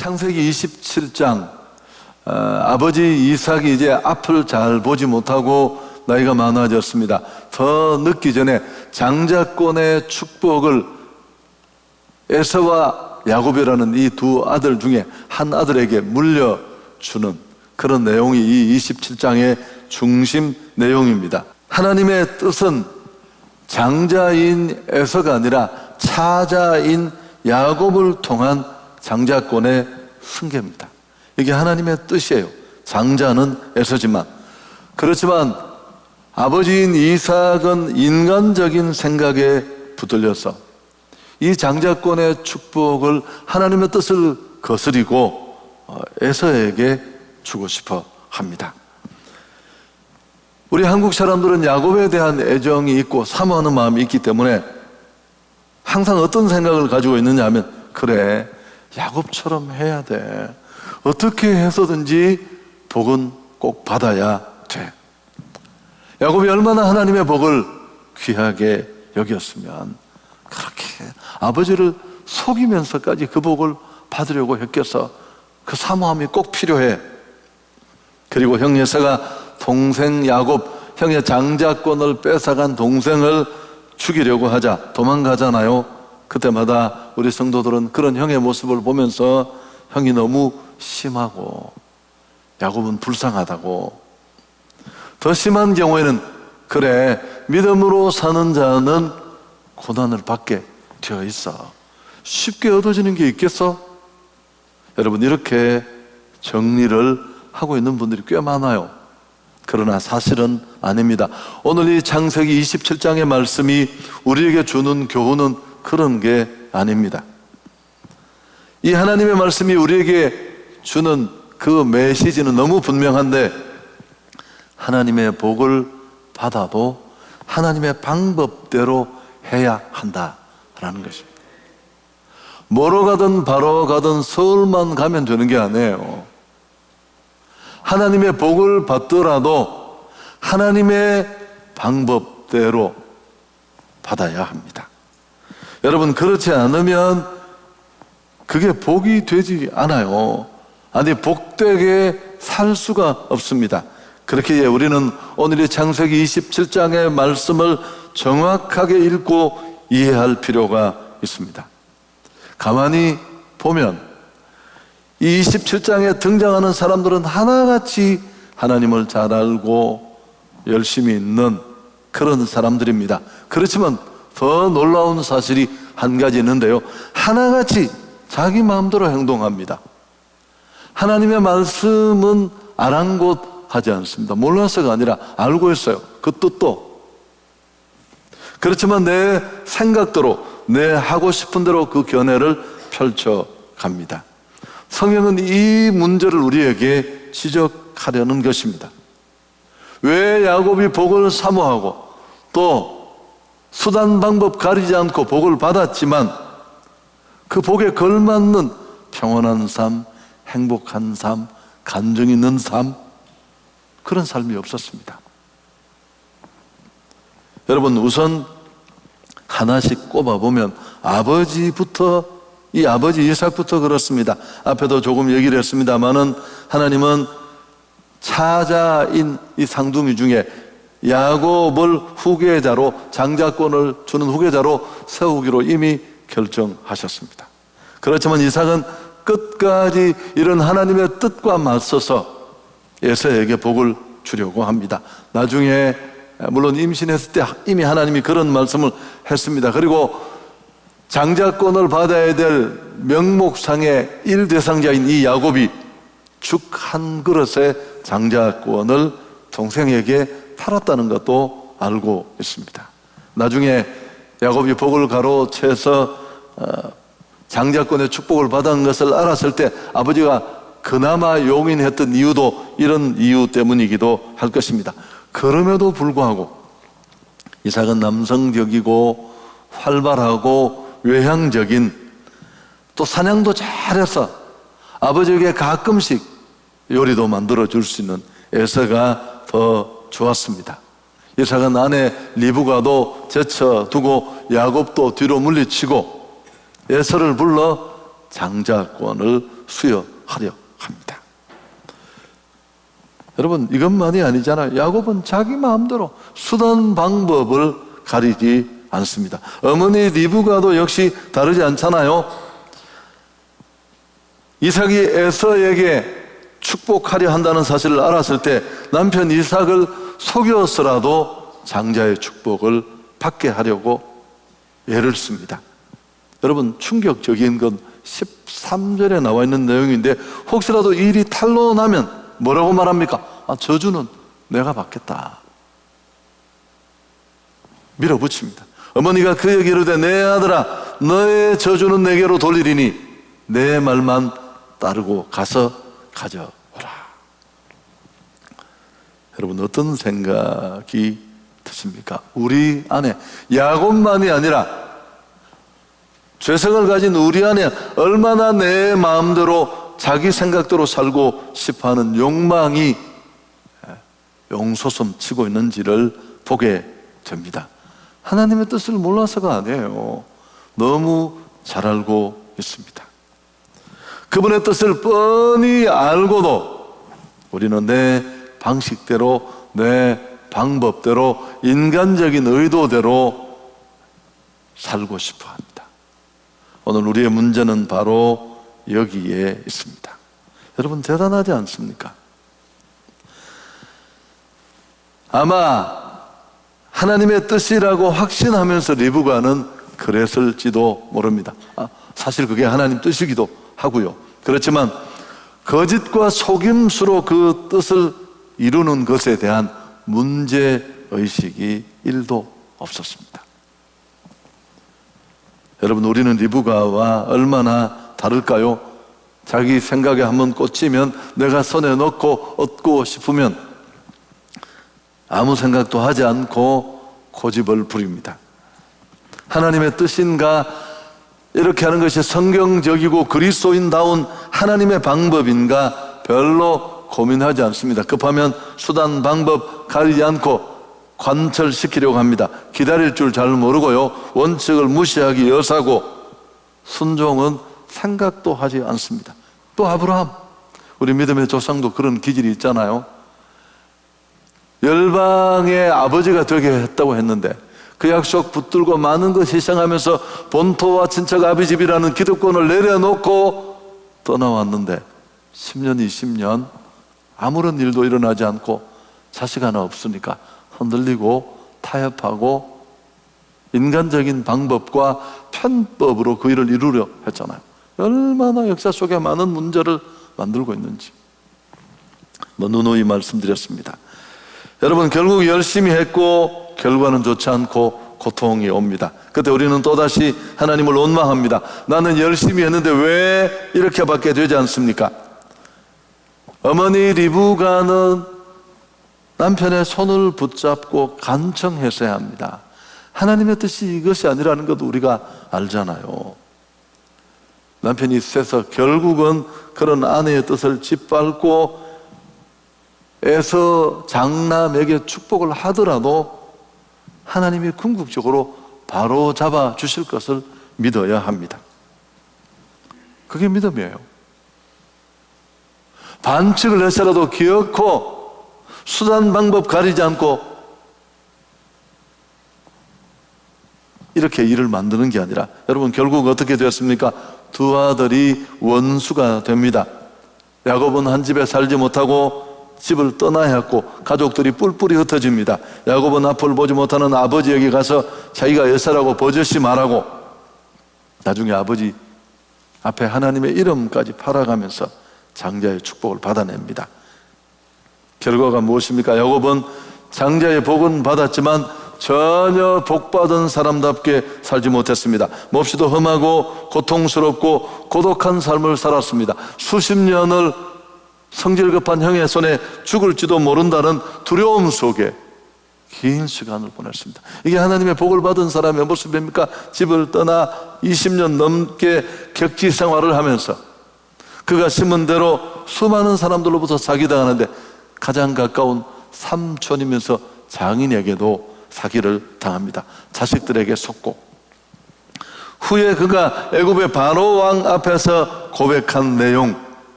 창세기 27장, 아버지 이삭이 이제 앞을 잘 보지 못하고 나이가 많아졌습니다. 더 늦기 전에 장자권의 축복을 에서와 야곱이라는 이 두 아들 중에 한 아들에게 물려주는 그런 내용이 이 27장의 중심 내용입니다. 하나님의 뜻은 장자인 에서가 아니라 차자인 야곱을 통한 장자권의 승계입니다. 이게 하나님의 뜻이에요. 장자는 에서지만, 그렇지만 아버지인 이삭은 인간적인 생각에 붙들려서 이 장자권의 축복을 하나님의 뜻을 거스리고 에서에게 주고 싶어 합니다. 우리 한국 사람들은 야곱에 대한 애정이 있고 사모하는 마음이 있기 때문에 항상 어떤 생각을 가지고 있느냐 하면, 그래, 야곱처럼 해야 돼. 어떻게 해서든지 복은 꼭 받아야 돼. 야곱이 얼마나 하나님의 복을 귀하게 여겼으면 그렇게 아버지를 속이면서까지 그 복을 받으려고 했겠어. 그 사모함이 꼭 필요해. 그리고 형 에서가 동생 야곱, 형의 장자권을 뺏어간 동생을 죽이려고 하자 도망가잖아요. 그때마다 우리 성도들은 그런 형의 모습을 보면서 형이 너무 심하고 야곱은 불쌍하다고, 더 심한 경우에는 그래, 믿음으로 사는 자는 고난을 받게 되어 있어. 쉽게 얻어지는 게 있겠어? 여러분, 이렇게 정리를 하고 있는 분들이 꽤 많아요. 그러나 사실은 아닙니다. 오늘 이 창세기 27장의 말씀이 우리에게 주는 교훈은 그런 게 아닙니다. 이 하나님의 말씀이 우리에게 주는 그 메시지는 너무 분명한데, 하나님의 복을 받아도 하나님의 방법대로 해야 한다라는 것입니다. 뭐로 가든 바로 가든 서울만 가면 되는 게 아니에요. 하나님의 복을 받더라도 하나님의 방법대로 받아야 합니다. 여러분, 그렇지 않으면 그게 복이 되지 않아요. 아니, 복되게 살 수가 없습니다. 그렇게 우리는 오늘 이 창세기 27장의 말씀을 정확하게 읽고 이해할 필요가 있습니다. 가만히 보면 이 27장에 등장하는 사람들은 하나같이 하나님을 잘 알고 열심히 있는 그런 사람들입니다. 그렇지만 더 놀라운 사실이 한 가지 있는데요, 하나같이 자기 마음대로 행동합니다. 하나님의 말씀은 아랑곳하지 않습니다. 몰라서가 아니라 알고 있어요. 그 뜻도. 그렇지만 내 생각대로, 내 하고 싶은 대로 그 견해를 펼쳐갑니다. 성경은 이 문제를 우리에게 지적하려는 것입니다. 왜 야곱이 복을 사모하고 또 수단 방법 가리지 않고 복을 받았지만 그 복에 걸맞는 평온한 삶, 행복한 삶, 간증 있는 삶, 그런 삶이 없었습니다. 여러분, 우선 하나씩 꼽아보면 아버지부터, 이 아버지 이삭부터 그렇습니다. 앞에도 조금 얘기를 했습니다마는 하나님은 차자인 이 상둥이 중에 야곱을 후계자로, 장자권을 주는 후계자로 세우기로 이미 결정하셨습니다. 그렇지만 이삭은 끝까지 이런 하나님의 뜻과 맞서서 에서에게 복을 주려고 합니다. 나중에 물론 임신했을 때 이미 하나님이 그런 말씀을 했습니다. 그리고 장자권을 받아야 될 명목상의 1대상자인 이 야곱이 죽 한 그릇의 장자권을 동생에게 팔았다는 것도 알고 있습니다. 나중에 야곱이 복을 가로채서 장자권의 축복을 받은 것을 알았을 때 아버지가 그나마 용인했던 이유도 이런 이유 때문이기도 할 것입니다. 그럼에도 불구하고 이삭은 남성적이고 활발하고 외향적인, 또 사냥도 잘해서 아버지에게 가끔씩 요리도 만들어 줄 수 있는 에서가 더 좋았습니다. 이삭은 아내 리브가도 제쳐두고 야곱도 뒤로 물리치고 에서를 불러 장자권을 수여하려 합니다. 여러분, 이것만이 아니잖아요. 야곱은 자기 마음대로 수단 방법을 가리지 않습니다. 어머니 리브가도 역시 다르지 않잖아요. 이삭이 에서에게 축복하려 한다는 사실을 알았을 때 남편 이삭을 속여서라도 장자의 축복을 받게 하려고 애를 씁니다. 여러분, 충격적인 건 13절에 나와 있는 내용인데, 혹시라도 이 일이 탄로 나면 뭐라고 말합니까? 저주는 내가 받겠다. 밀어붙입니다. 어머니가 그에게 이르되 내 아들아, 너의 저주는 내게로 돌리리니 내 말만 따르고 가서 가져오라. 여러분, 어떤 생각이 드십니까? 우리 안에, 야곱만이 아니라 죄성을 가진 우리 안에 얼마나 내 마음대로 자기 생각대로 살고 싶어하는 욕망이 용솟음 치고 있는지를 보게 됩니다. 하나님의 뜻을 몰라서가 아니에요. 너무 잘 알고 있습니다. 그분의 뜻을 뻔히 알고도 우리는 내 방식대로, 내 방법대로, 인간적인 의도대로 살고 싶어 합니다. 오늘 우리의 문제는 바로 여기에 있습니다. 여러분, 대단하지 않습니까? 아마 하나님의 뜻이라고 확신하면서 리브가는 그랬을지도 모릅니다. 사실 그게 하나님 뜻이기도 하고요. 그렇지만 거짓과 속임수로 그 뜻을 이루는 것에 대한 문제의식이 1도 없었습니다. 여러분, 우리는 리브가와 얼마나 다를까요? 자기 생각에 한번 꽂히면, 내가 손에 넣고 얻고 싶으면 아무 생각도 하지 않고 고집을 부립니다. 하나님의 뜻인가, 이렇게 하는 것이 성경적이고 그리스도인다운 하나님의 방법인가 별로 고민하지 않습니다. 급하면 수단 방법 가리지 않고 관철시키려고 합니다. 기다릴 줄 잘 모르고요, 원칙을 무시하기 여사고, 순종은 생각도 하지 않습니다. 또 아브라함, 우리 믿음의 조상도 그런 기질이 있잖아요. 열방의 아버지가 되게 했다고 했는데 그 약속 붙들고 많은 것 희생하면서 본토와 친척 아비집이라는 기득권을 내려놓고 떠나왔는데 10년, 20년 아무런 일도 일어나지 않고 자식 하나 없으니까 흔들리고 타협하고 인간적인 방법과 편법으로 그 일을 이루려 했잖아요. 얼마나 역사 속에 많은 문제를 만들고 있는지 누누이 말씀드렸습니다. 여러분, 결국 열심히 했고 결과는 좋지 않고 고통이 옵니다. 그때 우리는 또다시 하나님을 원망합니다. 나는 열심히 했는데 왜 이렇게밖에 되지 않습니까? 어머니 리브가는 남편의 손을 붙잡고 간청했어야 합니다. 하나님의 뜻이 이것이 아니라는 것도 우리가 알잖아요. 남편이 세서 결국은 그런 아내의 뜻을 짓밟고 에서 장남에게 축복을 하더라도 하나님이 궁극적으로 바로 잡아 주실 것을 믿어야 합니다. 그게 믿음이에요. 반칙을 해서라도 기어코 수단 방법 가리지 않고 이렇게 일을 만드는 게 아니라, 여러분, 결국 어떻게 되었습니까? 두 아들이 원수가 됩니다. 야곱은 한 집에 살지 못하고 집을 떠나야 했고 가족들이 뿔뿔이 흩어집니다. 야곱은 앞을 보지 못하는 아버지에게 가서 자기가 에사라고 버젓이 말하고 나중에 아버지 앞에 하나님의 이름까지 팔아가면서 장자의 축복을 받아냅니다. 결과가 무엇입니까? 야곱은 장자의 복은 받았지만 전혀 복받은 사람답게 살지 못했습니다. 몹시도 험하고 고통스럽고 고독한 삶을 살았습니다. 수십 년을 성질급한 형의 손에 죽을지도 모른다는 두려움 속에 긴 시간을 보냈습니다. 이게 하나님의 복을 받은 사람의 모습입니까? 집을 떠나 20년 넘게 격지 생활을 하면서 그가 심은 대로 수많은 사람들로부터 사기당하는데 가장 가까운 삼촌이면서 장인에게도 사기를 당합니다. 자식들에게 속고 후에 그가 애굽의 바로 왕 앞에서 고백한 내용,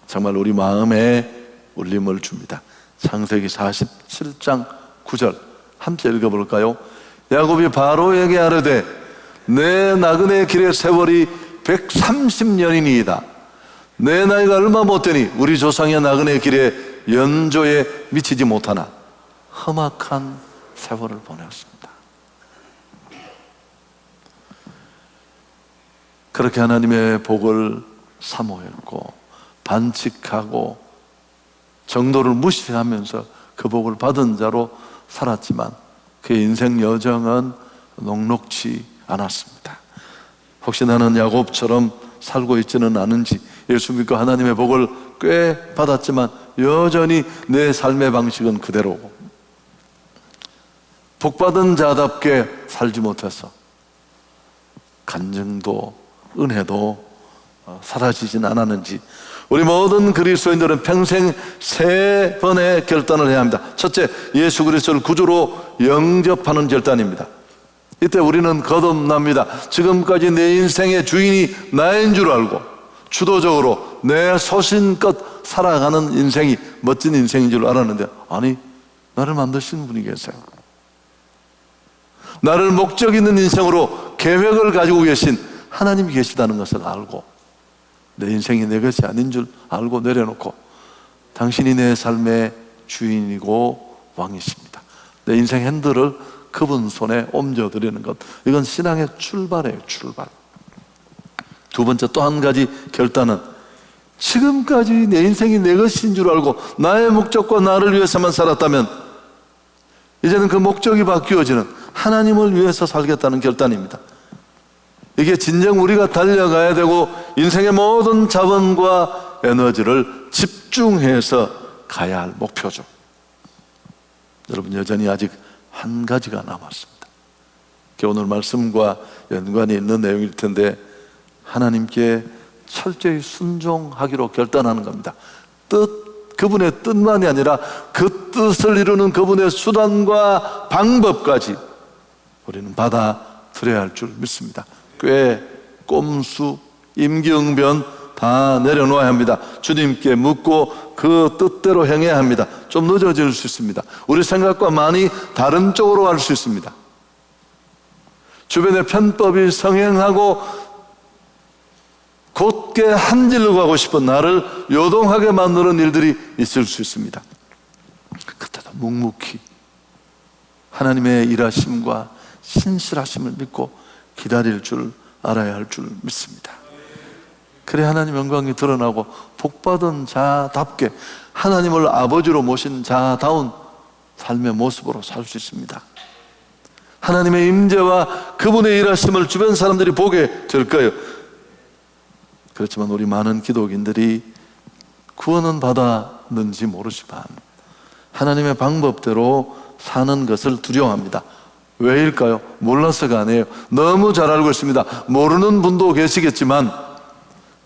정말 우리 마음에 울림을 줍니다. 창세기 47장 9절 함께 읽어볼까요? 야곱이 바로에게 아뢰되 내 나그네 길의 세월이 130년이니이다. 내 나이가 얼마 못되니 우리 조상의 나그네 길에 연조에 미치지 못하나 험악한 세월을 보냈습니다. 그렇게 하나님의 복을 사모했고 반칙하고 정도를 무시하면서 그 복을 받은 자로 살았지만 그의 인생 여정은 녹록지 않았습니다. 혹시 나는 야곱처럼 살고 있지는 않은지, 예수 믿고 하나님의 복을 꽤 받았지만 여전히 내 삶의 방식은 그대로고 복받은 자답게 살지 못해서 간증도 은혜도 사라지진 않았는지, 우리 모든 그리스도인들은 평생 3번의 결단을 해야 합니다. 첫째, 예수 그리스도를 구주로 영접하는 결단입니다. 이때 우리는 거듭납니다. 지금까지 내 인생의 주인이 나인 줄 알고 주도적으로 내 소신껏 살아가는 인생이 멋진 인생인 줄 알았는데, 아니, 나를 만드신 분이 계세요. 나를 목적 있는 인생으로 계획을 가지고 계신 하나님이 계시다는 것을 알고 내 인생이 내 것이 아닌 줄 알고 내려놓고 당신이 내 삶의 주인이고 왕이십니다. 내 인생 핸들을 그분 손에 옮겨드리는 것, 이건 신앙의 출발이에요. 출발. 두 번째, 또 한 가지 결단은 지금까지 내 인생이 내 것인 줄 알고 나의 목적과 나를 위해서만 살았다면 이제는 그 목적이 바뀌어지는 하나님을 위해서 살겠다는 결단입니다. 이게 진정 우리가 달려가야 되고 인생의 모든 자원과 에너지를 집중해서 가야 할 목표죠. 여러분, 여전히 아직 한 가지가 남았습니다. 오늘 말씀과 연관이 있는 내용일 텐데, 하나님께 철저히 순종하기로 결단하는 겁니다. 그분의 뜻만이 아니라 그 뜻을 이루는 그분의 수단과 방법까지 우리는 받아들여야 할 줄 믿습니다. 꾀, 꼼수, 임기응변 다 내려놓아야 합니다. 주님께 묻고 그 뜻대로 행해야 합니다. 좀 늦어질 수 있습니다. 우리 생각과 많이 다른 쪽으로 갈 수 있습니다. 주변의 편법이 성행하고 곧게 한 길로 가고 싶은 나를 요동하게 만드는 일들이 있을 수 있습니다. 그때도 묵묵히 하나님의 일하심과 신실하심을 믿고 기다릴 줄 알아야 할 줄 믿습니다. 그래 하나님 영광이 드러나고 복받은 자답게 하나님을 아버지로 모신 자다운 삶의 모습으로 살 수 있습니다. 하나님의 임재와 그분의 일하심을 주변 사람들이 보게 될 거예요. 그렇지만 우리 많은 기독인들이 구원은 받았는지 모르지만 하나님의 방법대로 사는 것을 두려워합니다. 왜일까요? 몰라서가 아니에요. 너무 잘 알고 있습니다. 모르는 분도 계시겠지만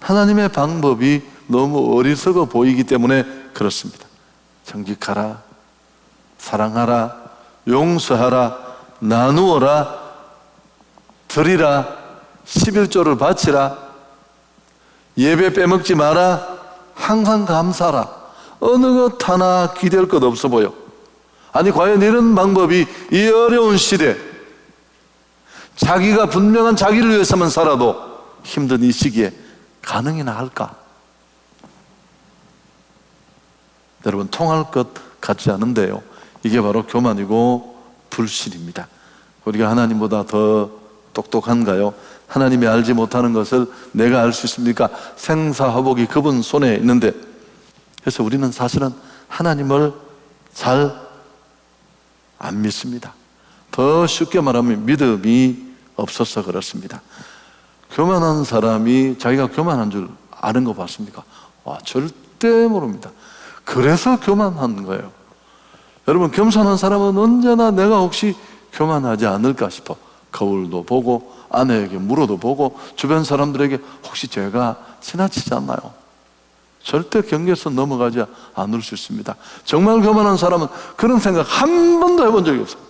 하나님의 방법이 너무 어리석어 보이기 때문에 그렇습니다. 정직하라, 사랑하라, 용서하라, 나누어라, 드리라, 11조를 바치라, 예배 빼먹지 마라, 항상 감사하라. 어느 것 하나 기댈 것 없어 보여. 아니, 과연 이런 방법이 이 어려운 시대, 자기가 분명한 자기를 위해서만 살아도 힘든 이 시기에 가능이나 할까? 여러분, 통할 것 같지 않은데요, 이게 바로 교만이고 불신입니다. 우리가 하나님보다 더 똑똑한가요? 하나님이 알지 못하는 것을 내가 알 수 있습니까? 생사화복이 그분 손에 있는데, 그래서 우리는 사실은 하나님을 잘 안 믿습니다. 더 쉽게 말하면 믿음이 없어서 그렇습니다. 교만한 사람이 자기가 교만한 줄 아는 거 봤습니까? 절대 모릅니다. 그래서 교만한 거예요. 여러분, 겸손한 사람은 언제나 내가 혹시 교만하지 않을까 싶어 거울도 보고 아내에게 물어도 보고 주변 사람들에게 혹시 제가 지나치지 않나요? 절대 경계선 넘어가지 않을 수 있습니다. 정말 교만한 사람은 그런 생각 한 번도 해본 적이 없어요.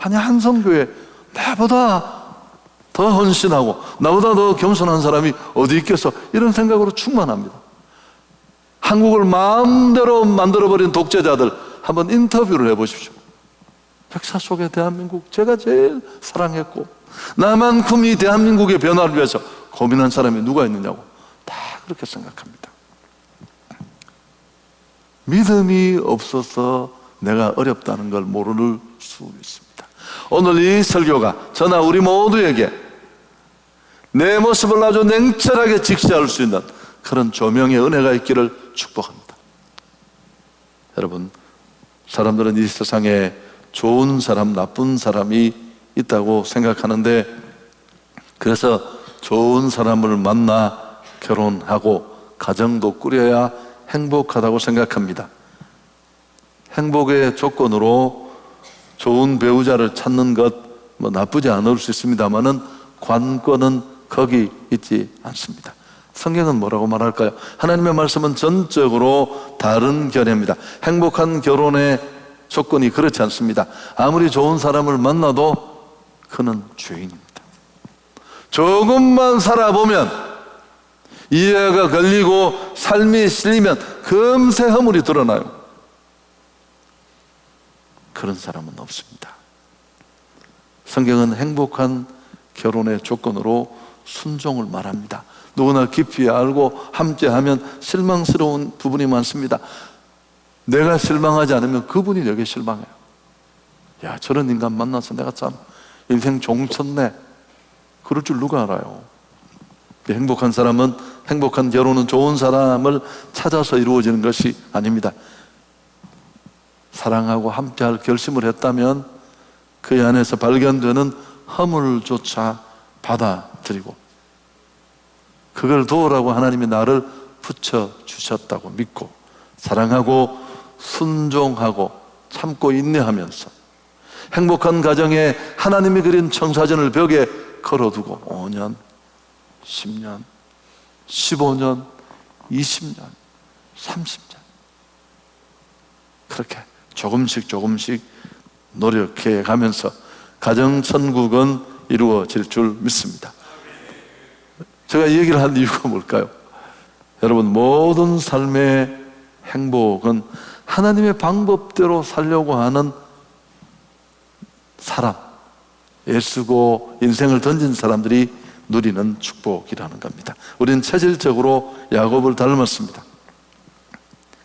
아니, 한성교회 내보다 더 헌신하고 나보다 더 겸손한 사람이 어디 있겠어? 이런 생각으로 충만합니다. 한국을 마음대로 만들어버린 독재자들 한번 인터뷰를 해보십시오. 역사 속의 대한민국 제가 제일 사랑했고 나만큼 이 대한민국의 변화를 위해서 고민한 사람이 누가 있느냐고 다 그렇게 생각합니다. 믿음이 없어서 내가 어렵다는 걸 모를 수 있습니다. 오늘 이 설교가 저나 우리 모두에게 내 모습을 아주 냉철하게 직시할 수 있는 그런 조명의 은혜가 있기를 축복합니다. 여러분, 사람들은 이 세상에 좋은 사람, 나쁜 사람이 있다고 생각하는데 그래서 좋은 사람을 만나 결혼하고 가정도 꾸려야 행복하다고 생각합니다. 행복의 조건으로 좋은 배우자를 찾는 것 뭐 나쁘지 않을 수 있습니다만은 관건은 거기 있지 않습니다. 성경은 뭐라고 말할까요? 하나님의 말씀은 전적으로 다른 견해입니다. 행복한 결혼의 조건이 그렇지 않습니다. 아무리 좋은 사람을 만나도 그는 죄인입니다. 조금만 살아보면 이해가 걸리고 삶이 실리면 금세 허물이 드러나요. 그런 사람은 없습니다. 성경은 행복한 결혼의 조건으로 순종을 말합니다. 누구나 깊이 알고 함께하면 실망스러운 부분이 많습니다. 내가 실망하지 않으면 그분이 내게 실망해요. 야, 저런 인간 만나서 내가 참 인생 종쳤네. 그럴 줄 누가 알아요? 행복한 사람은, 행복한 결혼은 좋은 사람을 찾아서 이루어지는 것이 아닙니다. 사랑하고 함께할 결심을 했다면 그 안에서 발견되는 허물조차 받아들이고 그걸 도우라고 하나님이 나를 붙여주셨다고 믿고 사랑하고 순종하고 참고 인내하면서 행복한 가정에 하나님이 그린 청사진을 벽에 걸어두고 5년, 10년, 15년, 20년, 30년 그렇게 조금씩 노력해 가면서 가정천국은 이루어질 줄 믿습니다. 제가 이 얘기를 한 이유가 뭘까요? 여러분, 모든 삶의 행복은 하나님의 방법대로 살려고 하는 사람, 애쓰고 인생을 던진 사람들이 누리는 축복이라는 겁니다. 우리는 체질적으로 야곱을 닮았습니다.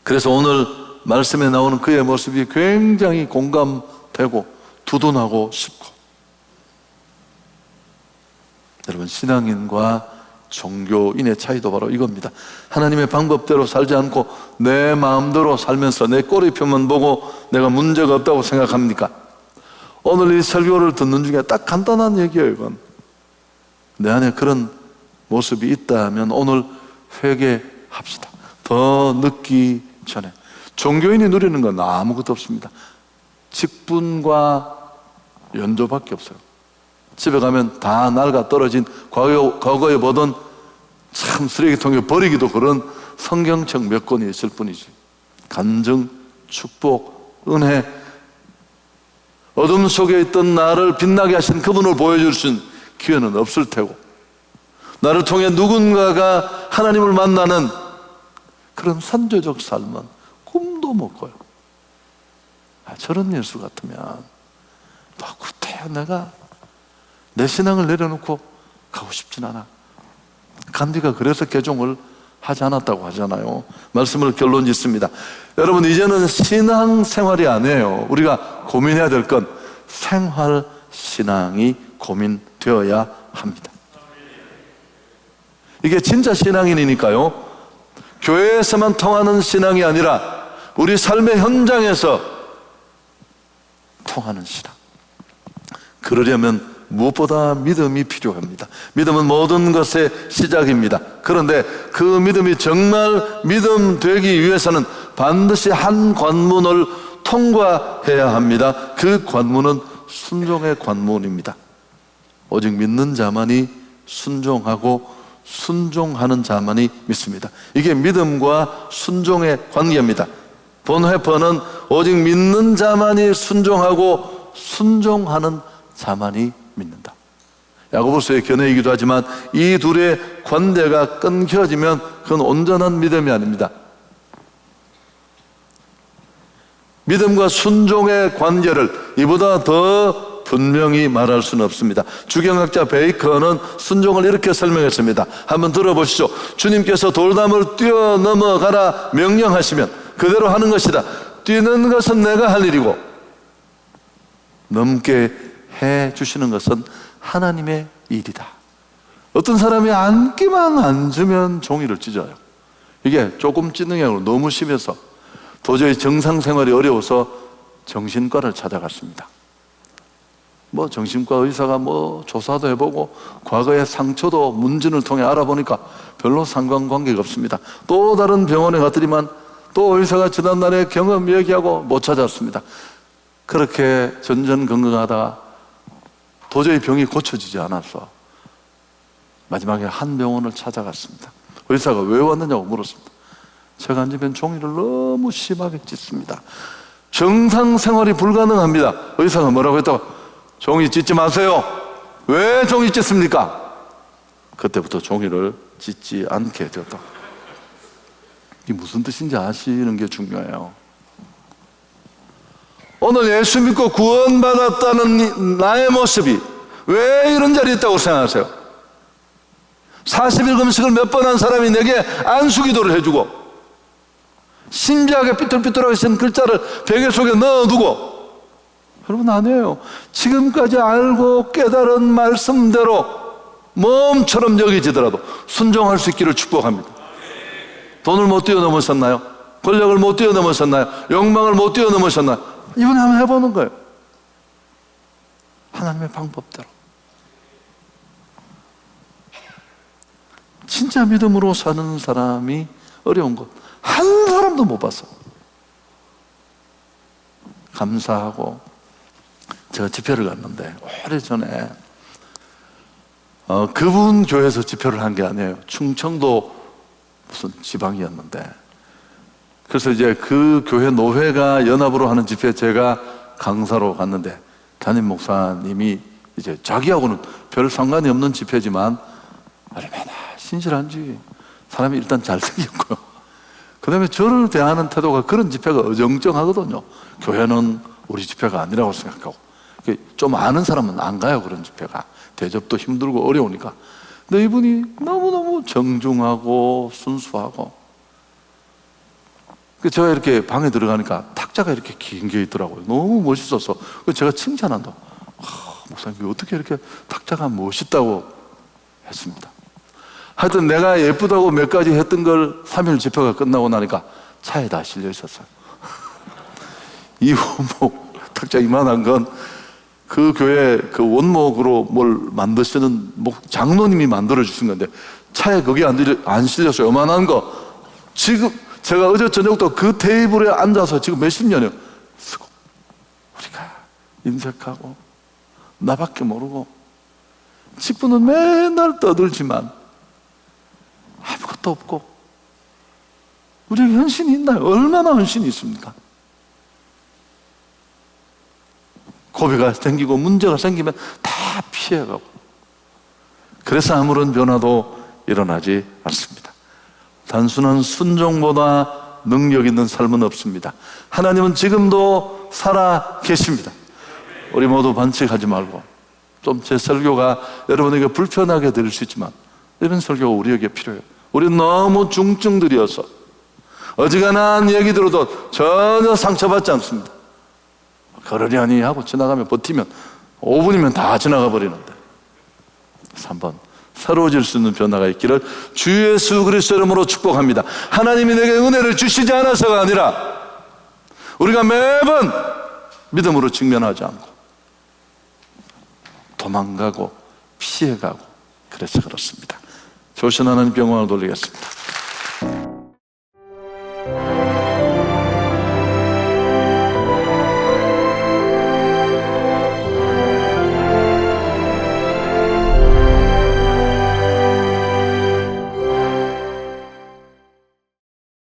그래서 오늘 말씀에 나오는 그의 모습이 굉장히 공감되고 두둔하고 싶고, 여러분, 신앙인과 종교인의 차이도 바로 이겁니다. 하나님의 방법대로 살지 않고 내 마음대로 살면서 내 꼬리표만 보고 내가 문제가 없다고 생각합니까? 오늘 이 설교를 듣는 중에 딱 간단한 얘기예요. 이건 내 안에 그런 모습이 있다면 오늘 회개합시다. 더 늦기 전에. 종교인이 누리는 건 아무것도 없습니다. 직분과 연조밖에 없어요. 집에 가면 다 낡아 떨어진 과거에 보던 참 쓰레기통에 버리기도 그런 성경책 몇 권이 있을 뿐이지. 간증, 축복, 은혜, 어둠 속에 있던 나를 빛나게 하신 그분을 보여줄 수 있는 기회는 없을 테고, 나를 통해 누군가가 하나님을 만나는 그런 선조적 삶은 꿈도 못 꿔요. 저런 예수 같으면 너 그때 내가 내 신앙을 내려놓고 가고 싶진 않아. 간디가 그래서 개종을 하지 않았다고 하잖아요. 말씀을 결론 짓습니다. 여러분, 이제는 신앙 생활이 아니에요. 우리가 고민해야 될 건 생활 신앙이 고민되어야 합니다. 이게 진짜 신앙인이니까요, 교회에서만 통하는 신앙이 아니라 우리 삶의 현장에서 통하는 신앙. 그러려면 무엇보다 믿음이 필요합니다. 믿음은 모든 것의 시작입니다. 그런데 그 믿음이 정말 믿음 되기 위해서는 반드시 한 관문을 통과해야 합니다. 그 관문은 순종의 관문입니다. 오직 믿는 자만이 순종하고 순종하는 자만이 믿습니다. 이게 믿음과 순종의 관계입니다. 본회퍼는 오직 믿는 자만이 순종하고 순종하는 자만이 믿는다. 야고보서의 견해이기도 하지만 이 둘의 관계가 끊겨지면 그건 온전한 믿음이 아닙니다. 믿음과 순종의 관계를 이보다 더 분명히 말할 수는 없습니다. 주경학자 베이컨은 순종을 이렇게 설명했습니다. 한번 들어보시죠. 주님께서 돌담을 뛰어넘어가라 명령하시면 그대로 하는 것이다. 뛰는 것은 내가 할 일이고 넘게 해 주시는 것은 하나님의 일이다. 어떤 사람이 앉기만 앉으면 종이를 찢어요. 이게 조금 찢는 게 아니고 너무 심해서 도저히 정상 생활이 어려워서 정신과를 찾아갔습니다. 정신과 의사가 조사도 해보고 과거의 상처도 문진을 통해 알아보니까 별로 상관관계가 없습니다. 또 다른 병원에 갔더니만 또 의사가 지난날의 경험 얘기하고 못 찾았습니다. 그렇게 전전긍긍하다가 도저히 병이 고쳐지지 않아서 마지막에 한 병원을 찾아갔습니다. 의사가 왜 왔느냐고 물었습니다. 제가 앉으면 종이를 너무 심하게 찢습니다. 정상 생활이 불가능합니다. 의사가 뭐라고 했다고? 종이 찢지 마세요. 왜 종이 찢습니까? 그때부터 종이를 찢지 않게 되었다. 이게 무슨 뜻인지 아시는 게 중요해요. 오늘 예수 믿고 구원받았다는 나의 모습이 왜 이런 자리에 있다고 생각하세요? 40일 금식을 몇 번 한 사람이 내게 안수기도를 해주고 신비하게 삐뚤삐뚤하게 쓴 글자를 베개 속에 넣어두고, 여러분 아니에요. 지금까지 알고 깨달은 말씀대로 몸처럼 여기지더라도 순종할 수 있기를 축복합니다. 돈을 못 뛰어넘으셨나요? 권력을 못 뛰어넘으셨나요? 욕망을 못 뛰어넘으셨나요? 이번에 한번 해보는 거예요. 하나님의 방법대로. 진짜 믿음으로 사는 사람이 어려운 것 한 사람도 못 봤어. 감사하고 제가 집회를 갔는데 오래전에 그분 교회에서 집회를 한 게 아니에요. 충청도 무슨 지방이었는데, 그래서 이제 그 교회 노회가 연합으로 하는 집회에 제가 강사로 갔는데 담임 목사님이 이제 자기하고는 별 상관이 없는 집회지만 얼마나 신실한지, 사람이 일단 잘생겼고요. 그 다음에 저를 대하는 태도가 그런 집회가 어정쩡하거든요. 교회는 우리 집회가 아니라고 생각하고, 좀 아는 사람은 안 가요. 그런 집회가 대접도 힘들고 어려우니까. 근데 이분이 너무너무 정중하고 순수하고, 제가 이렇게 방에 들어가니까 탁자가 이렇게 긴 게 있더라고요. 너무 멋있어서 제가 칭찬한다. 목사님 어떻게 이렇게 탁자가 멋있다고 했습니다. 하여튼 내가 예쁘다고 몇 가지 했던 걸 3일 집회가 끝나고 나니까 차에 다 실려 있었어요. 이 원목 탁자 이만한 건 그 교회 그 원목으로 뭘 만드시는 장로님이 만들어 주신 건데 차에 거기 안 실렸어요. 요만한 거. 지금 제가 어제 저녁도 그 테이블에 앉아서 지금 몇십 년이요 쓰고, 우리가 인색하고 나밖에 모르고 직분은 맨날 떠들지만 아무것도 없고, 우리에게 헌신이 있나요? 얼마나 헌신이 있습니까? 고비가 생기고 문제가 생기면 다 피해가고, 그래서 아무런 변화도 일어나지 않습니다. 단순한 순종보다 능력 있는 삶은 없습니다. 하나님은 지금도 살아 계십니다. 우리 모두 반칙하지 말고, 좀 제 설교가 여러분에게 불편하게 들릴 수 있지만 이런 설교가 우리에게 필요해요. 우리는 너무 중증들이어서 어지간한 얘기 들어도 전혀 상처받지 않습니다. 그러려니 하고 지나가면 버티면 5분이면 다 지나가 버리는데, 3번 새로워질 수 있는 변화가 있기를 주 예수 그리스도 이름으로 축복합니다. 하나님이 내게 은혜를 주시지 않아서가 아니라 우리가 매번 믿음으로 직면하지 않고 도망가고 피해가고 그래서 그렇습니다. 조신 하나님 영광을 돌리겠습니다.